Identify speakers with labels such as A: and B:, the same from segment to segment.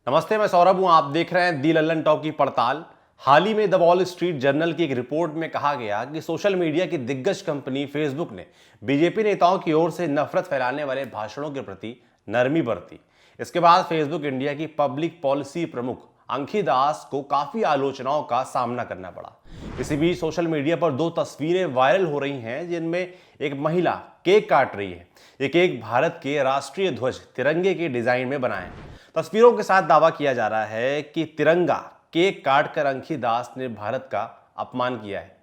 A: नमस्ते, मैं सौरभ हूं। आप देख रहे हैं दी लल्लन टॉक की पड़ताल। हाल ही में द वॉल स्ट्रीट जर्नल की एक रिपोर्ट में कहा गया कि सोशल मीडिया की दिग्गज कंपनी फेसबुक ने बीजेपी नेताओं की ओर से नफरत फैलाने वाले भाषणों के प्रति नरमी बरती। इसके बाद फेसबुक इंडिया की पब्लिक पॉलिसी प्रमुख अंखी दास को काफी आलोचनाओं का सामना करना पड़ा। इसी बीच सोशल मीडिया पर दो तस्वीरें वायरल हो रही हैं जिनमें एक महिला केक काट रही है। ये केक भारत के राष्ट्रीय ध्वज तिरंगे के डिजाइन में बना है। तस्वीरों के साथ दावा किया जा रहा है कि तिरंगा केक काटकर अंखी दास ने भारत का अपमान किया है।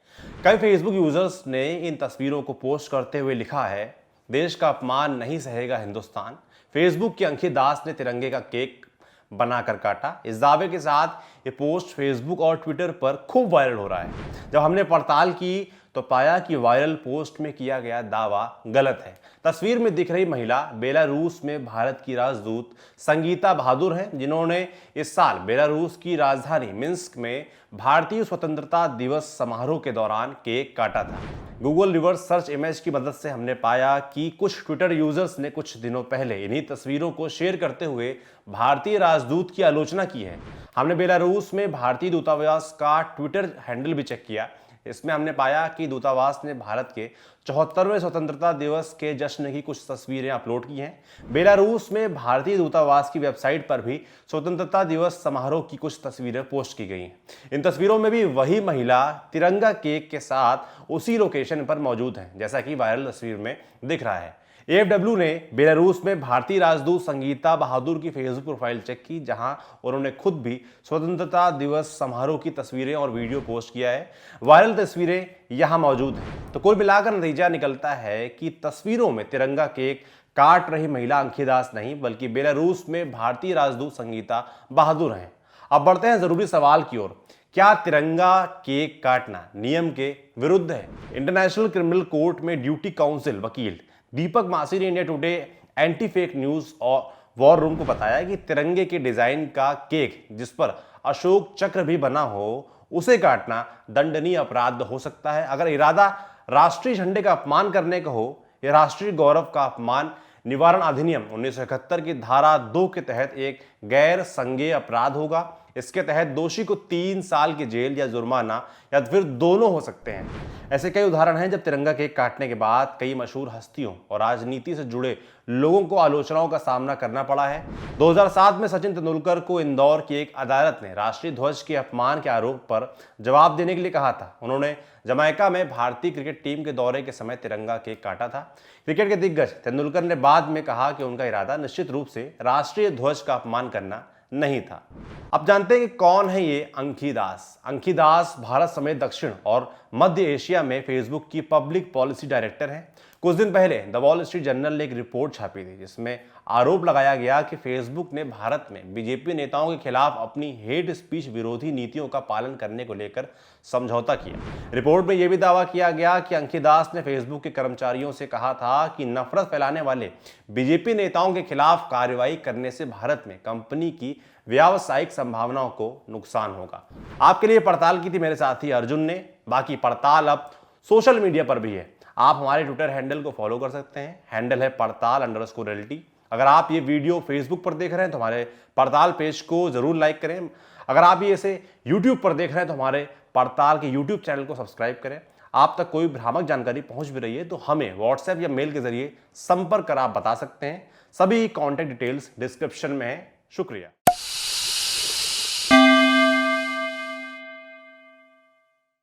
A: कई फेसबुक यूजर्स ने इन तस्वीरों को पोस्ट करते हुए लिखा है, देश का अपमान नहीं सहेगा हिंदुस्तान। फेसबुक के अंखी दास ने तिरंगे का केक बनाकर काटा। इस दावे के साथ ये पोस्ट फेसबुक और ट्विटर पर खूब वायरल हो रहा है। जब हमने पड़ताल की तो पाया कि वायरल पोस्ट में किया गया दावा गलत है। तस्वीर में दिख रही महिला बेलारूस में भारत की राजदूत संगीता बहादुर हैं, जिन्होंने इस साल बेलारूस की राजधानी मिन्स्क में भारतीय स्वतंत्रता दिवस समारोह के दौरान केक काटा था। गूगल रिवर्स सर्च इमेज की मदद से हमने पाया कि कुछ ट्विटर यूजर्स ने कुछ दिनों पहले इन्हीं तस्वीरों को शेयर करते हुए भारतीय राजदूत की आलोचना की है। हमने बेलारूस में भारतीय दूतावास का ट्विटर हैंडल भी चेक किया। इसमें हमने पाया कि दूतावास ने भारत के 74वें स्वतंत्रता दिवस के जश्न की कुछ तस्वीरें अपलोड की हैं। बेलारूस में भारतीय दूतावास की वेबसाइट पर भी स्वतंत्रता दिवस समारोह की कुछ तस्वीरें पोस्ट की गई हैं। इन तस्वीरों में भी वही महिला तिरंगा केक के साथ उसी लोकेशन पर मौजूद है, जैसा कि वायरल तस्वीर में दिख रहा है। एएफडब्ल्यू ने बेलारूस में भारतीय राजदूत संगीता बहादुर की फेसबुक प्रोफाइल चेक की, जहां उन्होंने खुद भी स्वतंत्रता दिवस समारोह की तस्वीरें और वीडियो पोस्ट किया है। वायरल तस्वीरें यहां मौजूद हैं। तो कुल मिलाकर नतीजा निकलता है कि तस्वीरों में तिरंगा केक काट रही महिला अंखी दास नहीं, बल्कि बेलारूस में भारतीय राजदूत संगीता बहादुर हैं। अब बढ़ते हैं जरूरी सवाल की ओर। क्या तिरंगा केक काटना नियम के विरुद्ध है? इंटरनेशनल क्रिमिनल कोर्ट में ड्यूटी काउंसिल वकील दीपक मासी ने India today anti fake news और वॉर रूम को बताया कि तिरंगे के डिजाइन का केक जिस पर अशोक चक्र भी बना हो, उसे काटना दंडनीय अपराध हो सकता है। अगर इरादा राष्ट्रीय झंडे का अपमान करने का हो या राष्ट्रीय गौरव का अपमान, निवारण अधिनियम 1971 की धारा 2 के तहत एक गैर संज्ञेय अपराध होगा। इसके तहत दोषी को 3 साल की जेल या जुर्माना या फिर दोनों हो सकते हैं। ऐसे कई उदाहरण हैं जब तिरंगा केक काटने के बाद कई मशहूर हस्तियों और राजनीति से जुड़े लोगों को आलोचनाओं का सामना करना पड़ा है। 2007 में सचिन तेंदुलकर को इंदौर की एक अदालत ने राष्ट्रीय ध्वज के अपमान के आरोप पर जवाब देने के लिए कहा था। उन्होंने जमैका में भारतीय क्रिकेट टीम के दौरे के समय तिरंगा केक काटा था। क्रिकेट के दिग्गज तेंदुलकर ने बाद में कहा कि उनका इरादा निश्चित रूप से राष्ट्रीय ध्वज का अपमान करना नहीं था। अब जानते हैं कि कौन है ये अंखी दास। अंखी दास भारत समेत दक्षिण और मध्य एशिया में फेसबुक की पब्लिक पॉलिसी डायरेक्टर हैं। कुछ दिन पहले द वॉल स्ट्रीट जर्नल ने एक रिपोर्ट छापी थी, जिसमें आरोप लगाया गया कि फेसबुक ने भारत में बीजेपी नेताओं के खिलाफ अपनी हेट स्पीच विरोधी नीतियों का पालन करने को लेकर समझौता किया। रिपोर्ट में यह भी दावा किया गया कि अंखी दास ने फेसबुक के कर्मचारियों से कहा था कि नफरत फैलाने वाले बीजेपी नेताओं के खिलाफ कार्रवाई करने से भारत में कंपनी की व्यावसायिक संभावनाओं को नुकसान होगा। आपके लिए पड़ताल की थी मेरे साथी अर्जुन ने। बाकी पड़ताल अब सोशल मीडिया पर भी है। आप हमारे ट्विटर हैंडल को फॉलो कर सकते हैं। हैंडल है पड़ताल_LT। अगर आप ये वीडियो फेसबुक पर देख रहे हैं तो हमारे पड़ताल पेज को जरूर लाइक करें। अगर आप ये इसे यूट्यूब पर देख रहे हैं तो हमारे पड़ताल के यूट्यूब चैनल को सब्सक्राइब करें। आप तक कोई भ्रामक जानकारी पहुंच भी रही है तो हमें व्हाट्सएप या मेल के जरिए संपर्क कर आप बता सकते हैं। सभी कॉन्टैक्ट डिटेल्स डिस्क्रिप्शन में है। शुक्रिया।